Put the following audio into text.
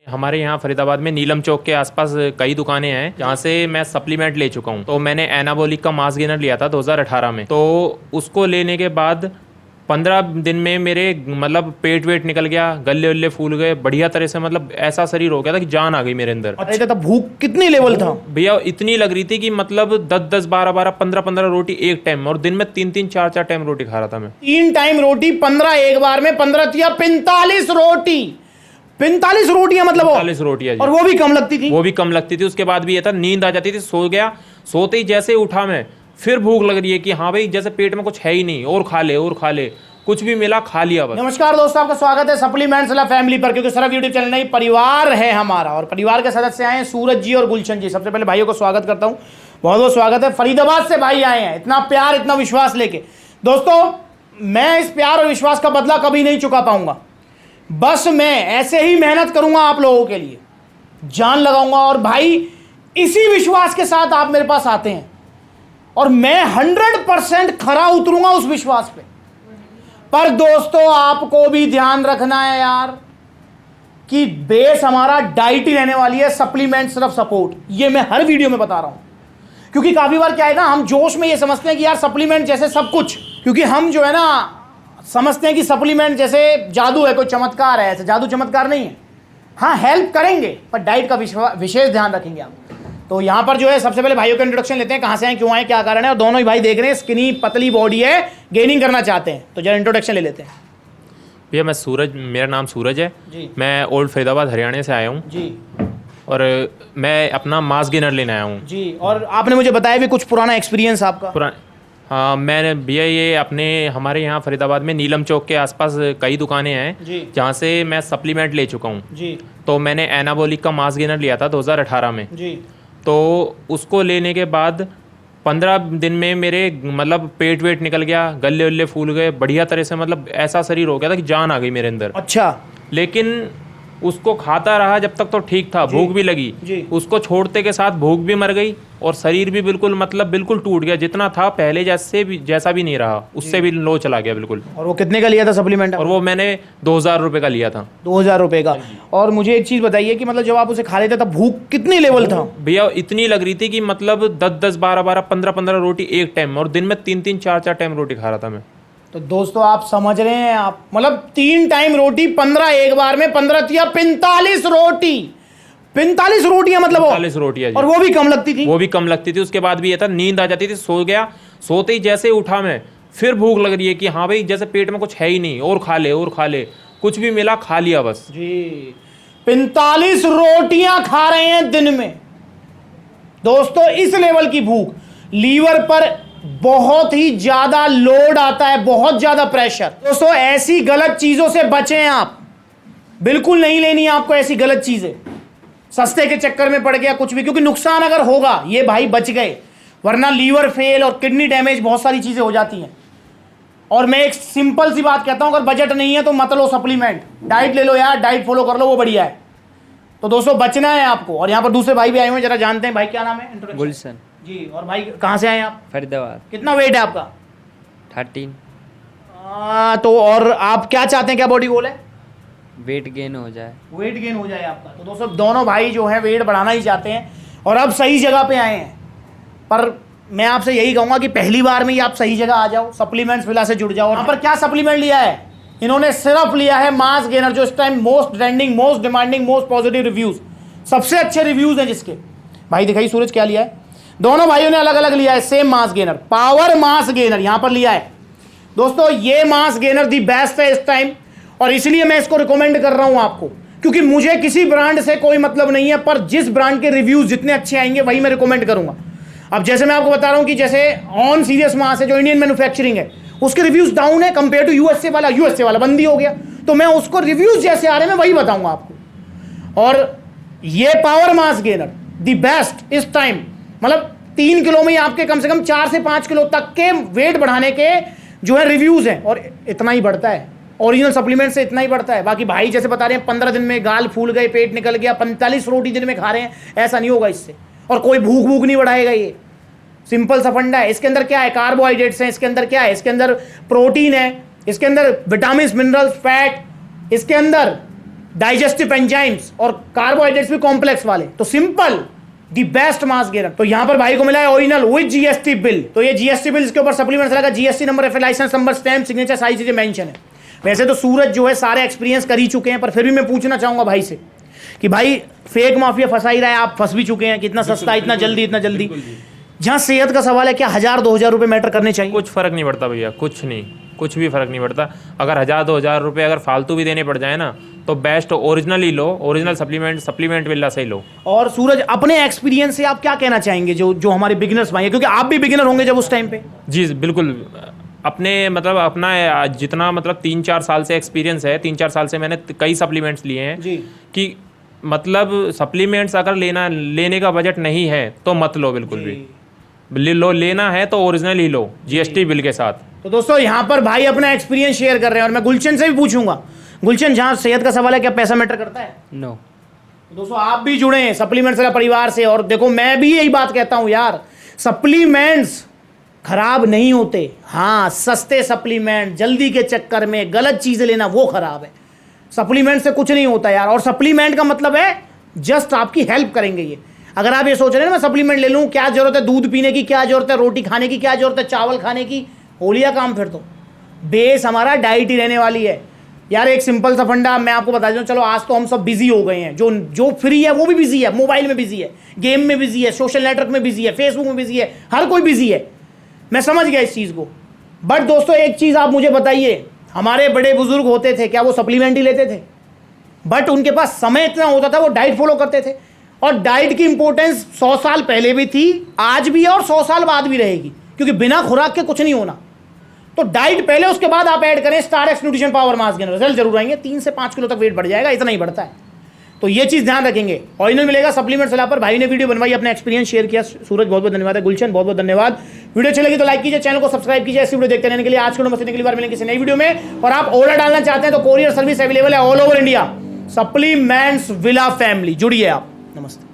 हमारे यहाँ फरीदाबाद में नीलम चौक के आसपास कई दुकानें हैं जहाँ से मैं सप्लीमेंट ले चुका हूँ। तो मैंने एनाबॉलिक का मास गेनर लिया था 2018 में। तो उसको लेने के बाद 15 दिन में मेरे मतलब पेट वेट निकल गया, गले वल्ले फूल गए बढ़िया तरह से, मतलब ऐसा शरीर हो गया था कि जान आ गई मेरे अंदर। अच्छा, तब भूख कितनी लेवल था भैया? इतनी लग रही थी कि मतलब 10-10, 12-12, 15-15 रोटी एक टाइम, और दिन में 3-3, 4-4 टाइम रोटी खा रहा था मैं। 3 टाइम रोटी, 15 एक बार में, 15 या 45 रोटी। 45 रोटियां मतलब 45 रोटियां, और वो भी कम लगती थी। वो भी कम लगती थी। उसके बाद भी ये था, नींद आ जाती थी, सो गया, सोते ही जैसे उठा मैं, फिर भूख लग रही है कि हाँ भाई जैसे पेट में कुछ है ही नहीं, और खा ले और खा ले, कुछ भी मिला खा लिया बस। नमस्कार दोस्तों, आपका स्वागत है सप्लीमेंट्स ला फैमिली पर, क्योंकि सिर्फ यूट्यूब चैनल नहीं, परिवार है हमारा, और परिवार के सदस्य आए हैं सूरज जी और गुलशन जी। सबसे पहले भाइयों को स्वागत करता हूँ, बहुत बहुत स्वागत है। फरीदाबाद से भाई आए हैं, इतना प्यार इतना विश्वास लेके। दोस्तों, मैं इस प्यार और विश्वास का बदला कभी नहीं चुका पाऊंगा। बस मैं ऐसे ही मेहनत करूंगा आप लोगों के लिए, जान लगाऊंगा। और भाई इसी विश्वास के साथ आप मेरे पास आते हैं, और मैं 100% खरा उतरूंगा उस विश्वास पे। पर दोस्तों, आपको भी ध्यान रखना है यार कि बेस हमारा डाइट ही रहने वाली है, सप्लीमेंट सिर्फ सपोर्ट। ये मैं हर वीडियो में बता रहा हूं, क्योंकि काफी बार क्या है ना, हम जोश में ये समझते हैं कि यार सप्लीमेंट जैसे सब कुछ, क्योंकि हम जो है ना समझते हैं कि सप्लीमेंट जैसे जादू है, कोई चमत्कार है। ऐसे जादू चमत्कार नहीं है। हाँ, हेल्प करेंगे, पर डाइट का विशेष ध्यान रखेंगे आप। तो यहाँ पर जो है सबसे पहले भाइयों का इंट्रोडक्शन लेते हैं, कहाँ से आए, क्यों आए, क्या कारण है। और दोनों ही भाई देख रहे हैं स्किनी पतली बॉडी है, गेनिंग करना चाहते हैं। तो जरा इंट्रोडक्शन ले लेते हैं। भैया मैं सूरज, मेरा नाम सूरज है जी। मैं ओल्ड फरीदाबाद हरियाणा से आया हूँ जी, और मैं अपना मास गेनर लेने आया हूँ जी। और आपने मुझे बताया भी कुछ पुराना एक्सपीरियंस आपका। हाँ, मैंने भैया ये अपने हमारे यहाँ फरीदाबाद में नीलम चौक के आसपास कई दुकानें हैं जहाँ से मैं सप्लीमेंट ले चुका हूँ जी। तो मैंने एनाबॉलिक का मास गेनर लिया था 2018 में जी। तो उसको लेने के बाद 15 दिन में मेरे मतलब पेट वेट निकल गया, गले वल्ले फूल गए बढ़िया तरह से, मतलब ऐसा शरीर हो गया था कि जान आ गई मेरे अंदर। अच्छा। लेकिन उसको खाता रहा जब तक तो ठीक था, भूख भी लगी। उसको छोड़ते के साथ भूख भी मर गई, और शरीर भी बिल्कुल मतलब बिल्कुल टूट गया, जितना था पहले जैसा भी नहीं रहा, उससे भी लो चला गया बिल्कुल। और वो कितने का लिया था सप्लीमेंट? और वो मैंने 2000 रुपये का लिया था। 2000 रुपये का। और मुझे एक चीज़ बताइए कि मतलब जब आप उसे खा लेते तब भूख कितनी लेवल था? भैया इतनी लग रही थी कि मतलब 10-10, 12-12, 15-15 रोटी एक टाइम, और दिन में 3-3, 4-4 टाइम रोटी खा रहा था मैं। तो दोस्तों आप समझ रहे हैं, आप मतलब 3 टाइम रोटी, 15 एक बार में, 15 या 45 रोटी। 45 रोटियां मतलब 45 रोटियां, और वो भी कम लगती थी। वो भी कम लगती थी। उसके बाद भी ये था, नींद आ जाती थी, सो गया, सोते ही जैसे उठा मैं, फिर भूख लग रही है कि हाँ भाई जैसे पेट में कुछ है ही नहीं, और खा ले और खा ले, कुछ भी मिला खा लिया बस जी। 45 रोटियां खा रहे हैं दिन में। दोस्तों इस लेवल की भूख, लीवर पर बहुत ही ज्यादा लोड आता है, बहुत ज्यादा प्रेशर। दोस्तों ऐसी गलत चीजों से बचें आप, बिल्कुल नहीं लेनी है आपको ऐसी गलत चीजें, सस्ते के चक्कर में पड़ गया कुछ भी, क्योंकि नुकसान अगर होगा, ये भाई बच गए, वरना लीवर फेल और किडनी डैमेज बहुत सारी चीजें हो जाती हैं। और मैं एक सिंपल सी बात कहता हूं, अगर बजट नहीं है तो मत लो सप्लीमेंट, डाइट ले लो यार, डाइट फॉलो कर लो, वो बढ़िया है। तो दोस्तों बचना है आपको। और यहाँ पर दूसरे भाई भी आए हुए, जरा जानते हैं भाई क्या नाम है? गुलशन जी। और भाई कहाँ से आए आप? फरीदाबाद। कितना वेट है आपका? 13। तो और आप क्या चाहते हैं, क्या बॉडी गोल है? वेट गेन हो जाए। वेट गेन हो जाए आपका। तो दोस्तों दोनों भाई जो है वेट बढ़ाना ही चाहते हैं, और अब सही जगह पे आए हैं। पर मैं आपसे यही कहूँगा कि पहली बार में ही आप सही जगह आ जाओ, सप्लीमेंट्स विला से जुड़ जाओ। यहाँ पर क्या सप्लीमेंट लिया है इन्होंने? सिर्फ लिया है मास गेनर, जो इस time most trending, most demanding, most positive reviews, सबसे अच्छे रिव्यूज हैं जिसके। भाई दिखाई सूरज क्या लिया है? दोनों भाइयों ने अलग अलग लिया है same mass gainer, power mass gainer यहां पर लिया है। दोस्तों ये मास गेनर दी बेस्ट है इस टाइम, और इसलिए मैं इसको रिकमेंड कर रहा हूं आपको, क्योंकि मुझे किसी ब्रांड से कोई मतलब नहीं है, पर जिस ब्रांड के रिव्यूज जितने अच्छे आएंगे वही मैं रिकमेंड करूंगा। अब जैसे मैं आपको बता रहा हूं कि जैसे ऑन सीरियस मास है, जो इंडियन मैन्युफैक्चरिंग है, उसके रिव्यूज डाउन है कंपेयर टू यूएसए वाला बंदी हो गया, तो मैं उसको रिव्यूज जैसे आ रहे हैं मैं वही बताऊंगा आपको। और ये power mass gainer the best इस टाइम, मतलब 3 किलो में आपके कम से कम 4 से 5 किलो तक के वेट बढ़ाने के जो है रिव्यूज हैं, और इतना ही बढ़ता है, ओरिजिनल सप्लीमेंट से इतना ही बढ़ता है। बाकी भाई जैसे बता रहे हैं 15 दिन में गाल फूल गए, पेट निकल गया, 45 रोटी दिन में खा रहे हैं, ऐसा नहीं होगा इससे, और कोई भूख नहीं बढ़ाएगा। ये सिंपल सा फंडा है। इसके अंदर क्या है? कार्बोहाइड्रेट्स हैं, इसके अंदर क्या है? इसके अंदर प्रोटीन है, इसके अंदर विटामिन, मिनरल्स, फैट, इसके अंदर डाइजेस्टिव एंजाइम्स और कार्बोहाइड्रेट्स भी कॉम्प्लेक्स वाले, तो simple the best mass gainer. तो यहां पर भाई को मिला है ओरिजिनल विद जीएसटी बिल। तो ये जीएसटी बिल के ऊपर सप्लीमेंट्स लगा, GST number, F licence number, stamp, signature, सारी चीजें मेंशन है। वैसे तो सूरज जो है सारे एक्सपीरियंस कर ही चुके हैं, पर फिर भी मैं पूछना चाहूंगा भाई से कि भाई फेक माफिया फंसा ही रहा है, आप फंस भी चुके हैं, कितना सस्ता, इतना जल्दी। जहां सेहत का सवाल है, क्या 1000-2000 रुपए मैटर करने चाहिए? कुछ फर्क नहीं पड़ता भैया, कुछ भी फर्क नहीं पड़ता। अगर 1000-2000 रुपये अगर फालतू भी देने पड़ जाए ना, तो बेस्ट ओरिजिनल ही लो, ओरिजिनल सप्लीमेंट विला से ही लो। और सूरज अपने एक्सपीरियंस से आप क्या कहना चाहेंगे जो हमारे बिगिनर्स भाई हैं, क्योंकि आप भी बिगिनर होंगे जब उस टाइम पे? जी बिल्कुल, अपने मतलब अपना जितना मतलब 3-4 साल से एक्सपीरियंस है, 3-4 साल से मैंने कई सप्लीमेंट्स लिए हैं जी। कि मतलब सप्लीमेंट्स अगर लेने का बजट नहीं है तो मत लो, बिल्कुल भी लेना है तो ओरिजिनल ही लो, जीएसटी बिल के साथ। तो दोस्तों यहाँ पर भाई अपना एक्सपीरियंस शेयर कर रहे हैं, और मैं गुलशन से भी पूछूंगा। गुलशन, जहाँ सेहत का सवाल है, क्या पैसा मैटर करता है? नो। दोस्तों आप भी जुड़े हैं सप्लीमेंट्स वाला परिवार से, और देखो मैं भी यही बात कहता हूँ यार, सप्लीमेंट्स खराब नहीं होते। हाँ, सस्ते सप्लीमेंट जल्दी के चक्कर में गलत चीजें लेना वो खराब है। सप्लीमेंट से कुछ नहीं होता यार, और सप्लीमेंट का मतलब है जस्ट आपकी हेल्प करेंगे ये। अगर आप ये सोच रहे हैं ना मैं सप्लीमेंट ले लूँ, क्या जरूरत है दूध पीने की, क्या जरूरत है रोटी खाने की, क्या जरूरत है चावल खाने की, हो लिया काम। फिर तो बेस हमारा डाइट ही रहने वाली है यार। एक सिंपल सा फंडा मैं आपको बता दूं, चलो आज तो हम सब बिजी हो गए हैं, जो फ्री है वो भी बिजी है, मोबाइल में बिजी है, गेम में बिजी है, सोशल नेटवर्क में बिजी है, फेसबुक में बिजी है, हर कोई बिजी है, मैं समझ गया इस चीज को। बट दोस्तों एक चीज आप मुझे बताइए, हमारे बड़े बुजुर्ग होते थे, क्या वो सप्लीमेंट ही लेते थे? बट उनके पास समय इतना होता था, वो डाइट फॉलो करते थे। और डाइट की इंपॉर्टेंस 100 साल पहले भी थी, आज भी है, और 100 साल बाद भी रहेगी, क्योंकि बिना खुराक के कुछ नहीं होना। तो डाइट पहले, उसके बाद आप ऐड करें star x nutrition power mass gainer, result जरूर आएंगे। 3 से 5 किलो तक वेट बढ़ जाएगा, इतना ही बढ़ता है। तो ये चीज ध्यान रखेंगे। ओरिजिनल मिलेगा सप्लीमेंट सलाह पर। भाई ने वीडियो बनवाई, अपना एक्सपीरियंस शेयर किया। सूरज बहुत बहुत धन्यवाद है, गुलशन बहुत बहुत धन्यवाद। वीडियो अच्छी लगी तो लाइक कीजिए, चैनल को सब्सक्राइब कीजिए ऐसी वीडियो देखते रहने के लिए। आज के अगली बार मिलेंगे किसी नई वीडियो में। और आप ऑर्डर डालना चाहते हैं तो कोरियर सर्विस अवेलेबल है all over India. Supplements villa family, जुड़िए आप। नमस्ते।